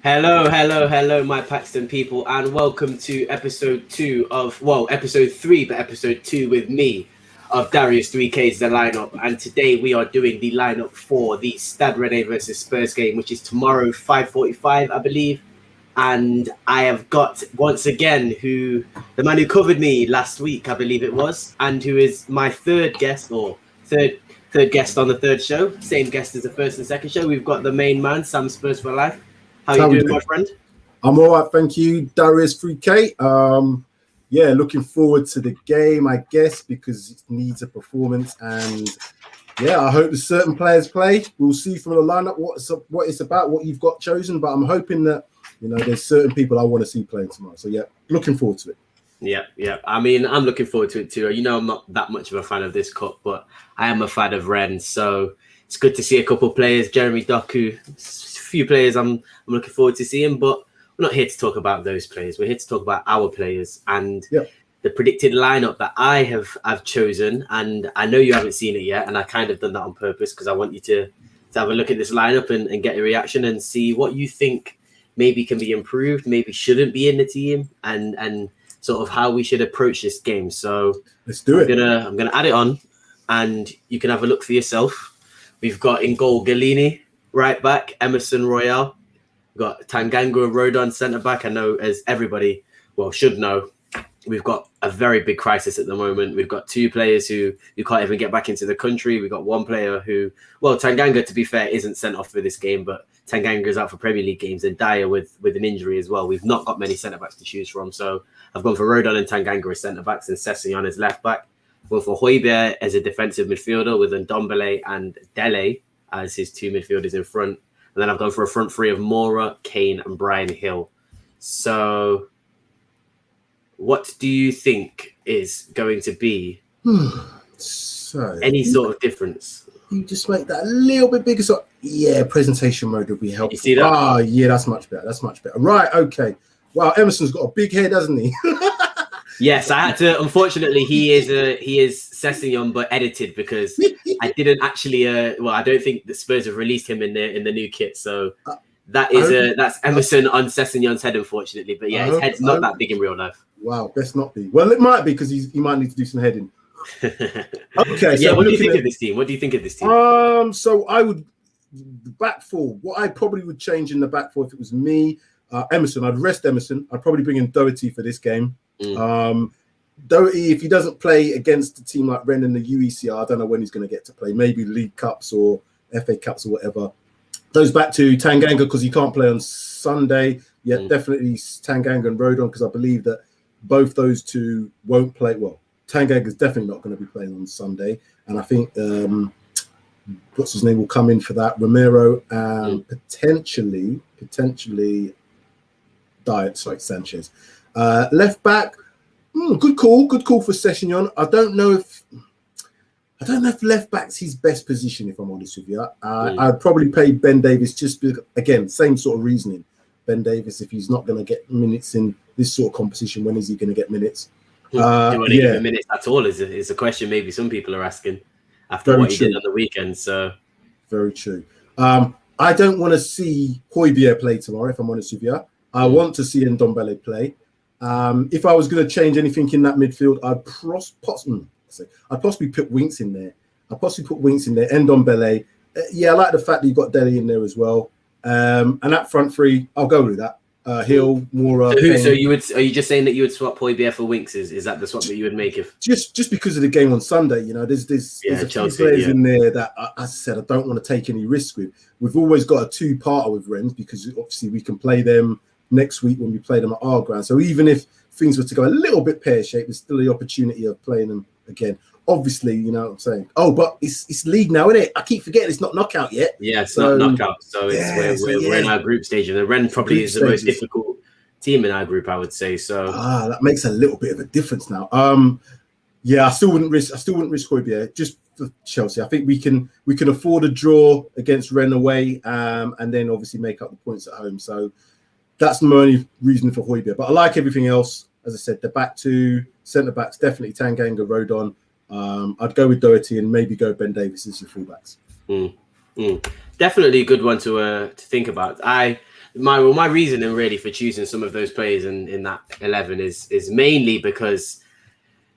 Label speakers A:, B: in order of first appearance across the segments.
A: Hello, my Paxton people, and welcome to episode 3, but episode 2 with me of Darius3k's The Lineup. And today we are doing the lineup for the Stade Rennes versus Spurs game, which is tomorrow, 5:45, I believe. And I have got, once again, the man who covered me last week, I believe it was, and who is my third guest on the third show, same guest as the first and second show. We've got the main man, Sam Spurs for Life. How you doing, my friend?
B: I'm all right, thank you, Darius3k. Looking forward to the game, I guess, because it needs a performance. And yeah, I hope that certain players play. We'll see from the lineup what it's about, what you've got chosen. But I'm hoping that there's certain people I want to see playing tomorrow. So yeah, looking forward to it.
A: Yeah. I mean, I'm looking forward to it too. I'm not that much of a fan of this cup, but I am a fan of Rennes. So it's good to see a couple of players, Jeremy Doku, few players I'm looking forward to seeing, but we're not here to talk about those players. We're here to talk about our players and the predicted lineup that I've chosen. And I know you haven't seen it yet, and I kind of done that on purpose because I want you to have a look at this lineup and get a reaction and see what you think maybe can be improved, maybe shouldn't be in the team, and sort of how we should approach this game. So
B: let's do it.
A: I'm gonna add it on, and you can have a look for yourself. We've got in goal Galini, right back, Emerson Royale. We've got Tanguy and Rodon centre back. I know, as everybody should know, we've got a very big crisis at the moment. We've got two players who can't even get back into the country. We've got one player who, Tanguy, to be fair, isn't sent off for this game, but Tanguy is out for Premier League games, and Dyer with an injury as well. We've not got many centre backs to choose from, so I've gone for Rodon and Tanguy as centre backs and Sessegnon as left back. Well, for Højbjerg as a defensive midfielder with Ndombele and Dele as his two midfielders in front. And then I've gone for a front three of Mora, Kane and Bryan Hill. So what do you think is going to be any sort of difference?
B: You just make that a little bit bigger. So presentation mode will be helpful.
A: You see that?
B: Ah, yeah, that's much better. Right, okay. Wow, Emerson's got a big head, hasn't he?
A: Yes, I had to. Unfortunately, he is Sessegnon, but edited because I didn't actually. I don't think the Spurs have released him in the new kit. So that's Emerson on Sessegnon's head, unfortunately. But yeah, his head's not that big in real life.
B: Wow, best not be. Well, it might be because he might need to do some heading. Okay,
A: so what do you think of this team? What do you think of this team?
B: So I would back four. What I probably would change in the back four if it was me, Emerson. I'd rest Emerson. I'd probably bring in Doherty for this game. Doherty, if he doesn't play against a team like Rennes in the UECR, I don't know when he's going to get to play. Maybe League Cups or FA Cups or whatever. Goes back to Tanguy because he can't play on Sunday. Yeah, definitely Tanguy and Rodon because I believe that both those two won't play. Well, Tanguy is definitely not going to be playing on Sunday, and I think what's his name will come in for that. Romero and potentially Sanchez. Left back, good call for Sessegnon. I don't know if left back's his best position, if I'm honest with you. I'd probably play Ben Davies just because, again, same sort of reasoning. Ben Davies, if he's not going to get minutes in this sort of competition, when is he going to get minutes?
A: Do you want to give him minutes at all is a question maybe some people are asking after very what he did on the weekend. So very
B: true. I don't want to see Højbjerg play tomorrow, if I'm honest with you. I want to see Ndombele play. If I was going to change anything in that midfield, I'd possibly put Winks in there. Ndombele. I like the fact that you got Dele in there as well. And that front three, I'll go with that. Hill, Mora.
A: So are you just saying that you would swap Højbjerg for Winks? Is that the swap that you would make if
B: just because of the game on Sunday? There's a few players in there that, as I said, I don't want to take any risk with. We've always got a two-parter with Rennes because obviously we can play them next week when we play them at our ground. So even if things were to go a little bit pear-shaped, there's still the opportunity of playing them again. Obviously, you know what I'm saying. Oh, but it's league now, isn't it? I keep forgetting it's not knockout yet.
A: Yeah, it's not knockout. So we're in our group stage, and the Rennes probably is the most difficult team in our group, I would say. So
B: that makes a little bit of a difference now. I still wouldn't risk Højbjerg just for Chelsea. I think we can afford a draw against Rennes away, and then obviously make up the points at home. So that's my only reason for Højbjerg. But I like everything else. As I said, the back two centre backs definitely Tanguy and Rodon. I'd go with Doherty and maybe go Ben Davies as your fullbacks.
A: Definitely a good one to think about. my reasoning really for choosing some of those players in that 11 is mainly because,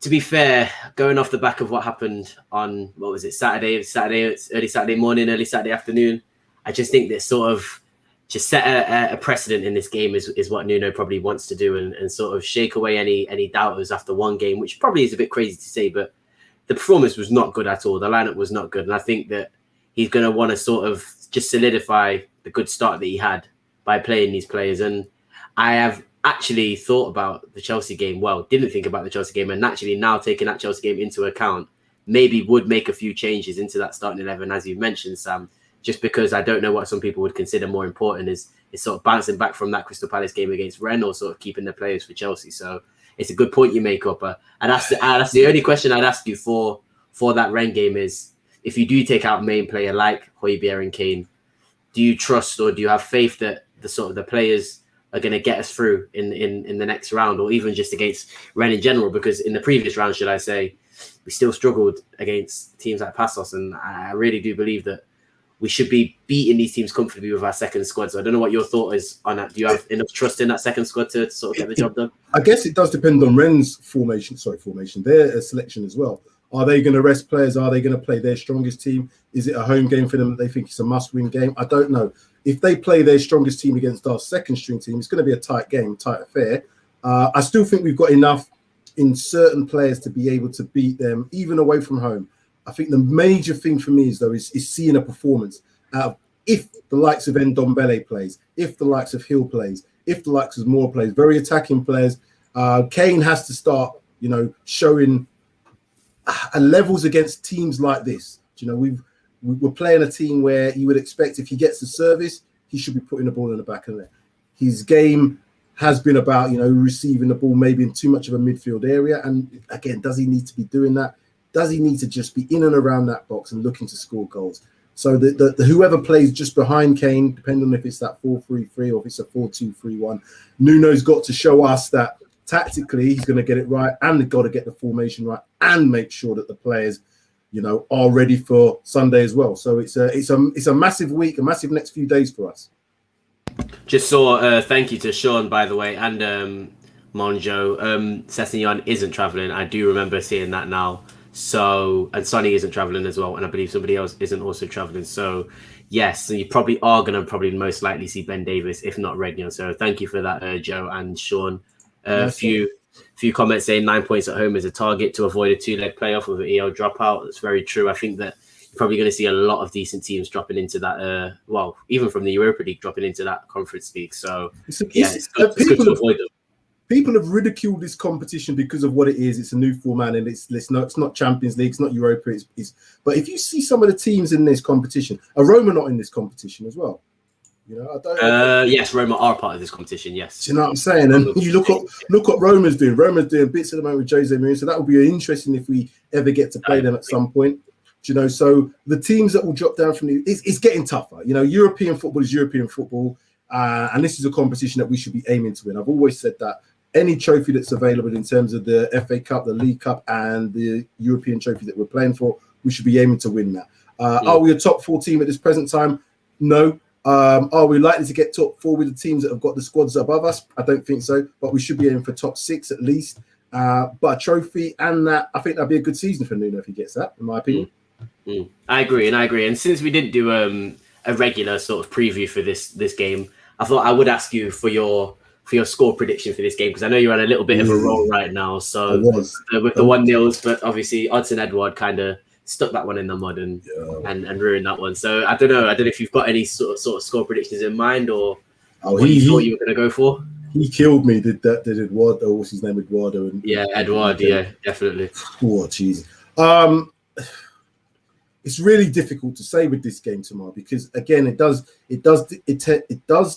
A: to be fair, going off the back of what happened on, what was it, early Saturday morning, early Saturday afternoon, I just think that sort of just set a precedent in this game is what Nuno probably wants to do, and sort of shake away any doubters after one game, which probably is a bit crazy to say, but the performance was not good at all. The lineup was not good, and I think that he's going to want to sort of just solidify the good start that he had by playing these players. And I have actually thought about the Chelsea game. Well, didn't think about the Chelsea game, and actually now taking that Chelsea game into account, maybe would make a few changes into that starting 11, as you mentioned, Sam, just because I don't know what some people would consider more important is sort of bouncing back from that Crystal Palace game against Rennes, or sort of keeping the players for Chelsea. So it's a good point you make up. And that's the only question I'd ask you for that Rennes game is, if you do take out main player like Højbjerg and Kane, do you trust or do you have faith that the players are going to get us through in the next round, or even just against Rennes in general? Because in the previous round, should I say, we still struggled against teams like Passos, and I really do believe that we should be beating these teams comfortably with our second squad. So I don't know what your thought is on that. Do you have enough trust in that second squad to sort of get the job done?
B: I guess it does depend on Rennes' formation, their selection as well. Are they going to rest players? Are they going to play their strongest team? Is it a home game for them that they think it's a must-win game? I don't know. If they play their strongest team against our second-string team, it's going to be a tight game, tight affair. I still think we've got enough in certain players to be able to beat them, even away from home. I think the major thing for me is seeing a performance out of, if the likes of Ndombele plays, if the likes of Hill plays, if the likes of Moore plays, very attacking players. Kane has to start, showing levels against teams like this. We're playing a team where you would expect if he gets the service, he should be putting the ball in the back of the net. His game has been about, receiving the ball maybe in too much of a midfield area. And again, does he need to be doing that? Does he need to just be in and around that box and looking to score goals? So the whoever plays just behind Kane, depending on if it's that 4-3-3 or if it's a 4-2-3-1, Nuno's got to show us that tactically he's going to get it right, and they've got to get the formation right and make sure that the players, are ready for Sunday as well. So it's a massive week, a massive next few days for us.
A: Just saw thank you to Sean, by the way, and Monjo. Sessegnon isn't traveling. I do remember seeing that now. So, and Sonny isn't traveling as well, and I believe somebody else isn't also traveling. So yes, so you probably are going to most likely see Ben Davis, if not Regnion. So thank you for that, Joe and Sean. A few comments saying 9 points at home is a target to avoid a 2-leg playoff with an EL dropout. That's very true. I think that you're probably going to see a lot of decent teams dropping into that. Even from the Europa League, dropping into that Conference League. So it's good to avoid them.
B: People have ridiculed this competition because of what it is. It's a new format, and it's not Champions League, it's not Europa. But if you see some of the teams in this competition, are Roma not in this competition as well?
A: Yes, Roma are part of this competition. Yes,
B: do you know what I'm saying? And you look what Roma's doing. Roma's doing bits at the moment with Jose Mourinho, so that will be interesting if we ever get to play them at some point. So the teams that will drop down from it's getting tougher. European football is European football, and this is a competition that we should be aiming to win. I've always said that. Any trophy that's available in terms of the FA Cup, the League Cup, and the European trophy that we're playing for, we should be aiming to win that. Are we a top 4 team at this present time? No. Are we likely to get top 4 with the teams that have got the squads above us? I don't think so, but we should be aiming for top 6 at least. But a trophy and that, I think that'd be a good season for Nuno if he gets that, in my opinion.
A: I agree. And since we didn't do a regular sort of preview for this game, I thought I would ask you for your score prediction for this game, because I know you're on a little bit of a roll right now. So with the 1-0s, but obviously Odson Edward kind of stuck that one in the mud and ruined that one. So I don't know if you've got any sort of score predictions in mind, or what you thought you were going to go for.
B: He killed me. Did Eduardo? What's his name? Eduardo.
A: Eduardo. Yeah, definitely.
B: Oh, jeez. It's really difficult to say with this game tomorrow, because again, it does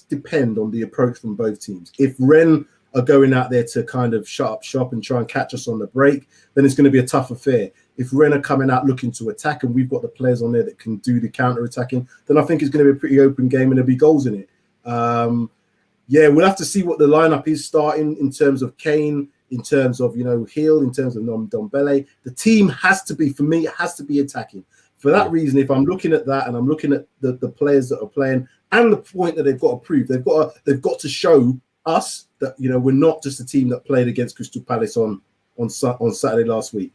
B: depend on the approach from both teams. If Rennes are going out there to kind of shut up shop and try and catch us on the break, then it's going to be a tough affair. If Rennes are coming out looking to attack and we've got the players on there that can do the counter-attacking, then I think it's going to be a pretty open game and there'll be goals in it. We'll have to see what the lineup is starting in terms of Kane, in terms of Hill, in terms of Ndombele. The team has to be attacking. For that reason, if I'm looking at that and I'm looking at the players that are playing, and the point that they've got to prove. They've got to show us that, you know, we're not just a team that played against Crystal Palace on Saturday last week.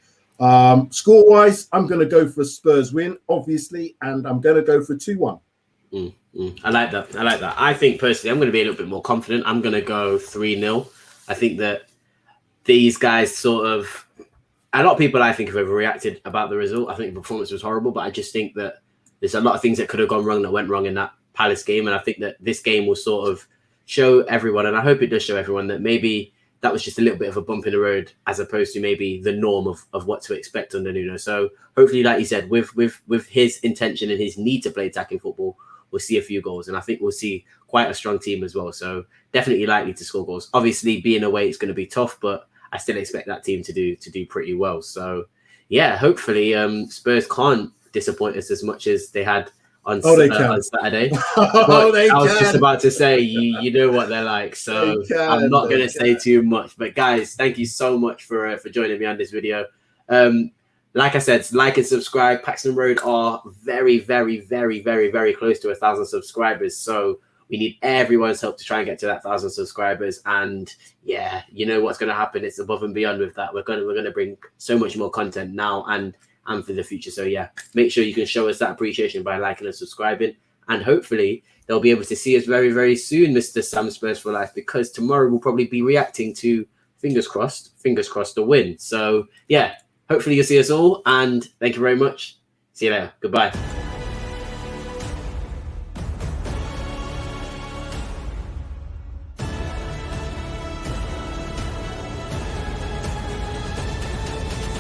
B: Score wise, I'm going to go for a Spurs win, obviously, and I'm going to go for 2-1.
A: I like that. I think personally, I'm going to be a little bit more confident. I'm going to go 3-0. I think that these guys sort of, a lot of people I think have overreacted about the result. I think the performance was horrible, but I just think that there's a lot of things that could have gone wrong that went wrong in that Palace game. And I think that this game will sort of show everyone, and I hope it does show everyone, that maybe that was just a little bit of a bump in the road as opposed to maybe the norm of what to expect under Nuno. So hopefully, like you said, with his intention and his need to play attacking football, we'll see a few goals. And I think we'll see quite a strong team as well. So definitely likely to score goals. Obviously, being away, it's going to be tough, but I still expect that team to do pretty well. So yeah, hopefully Spurs can't disappoint us as much as they had on Saturday. I was just about to say, you know what they're like, so I'm not going to say too much. But guys, thank you so much for joining me on this video. Like I said, like and subscribe. Paxton Road are very, very, very, very, very close to 1,000 subscribers. So we need everyone's help to try and get to that 1,000 subscribers. And yeah, you know what's going to happen. It's above and beyond with that. We're going to bring so much more content now and for the future. So yeah, make sure you can show us that appreciation by liking and subscribing. And hopefully they'll be able to see us very, very soon, Mr. Sam Spurs for Life, because tomorrow we'll probably be reacting to, fingers crossed, the win. So yeah, hopefully you'll see us all. And thank you very much. See you later. Goodbye.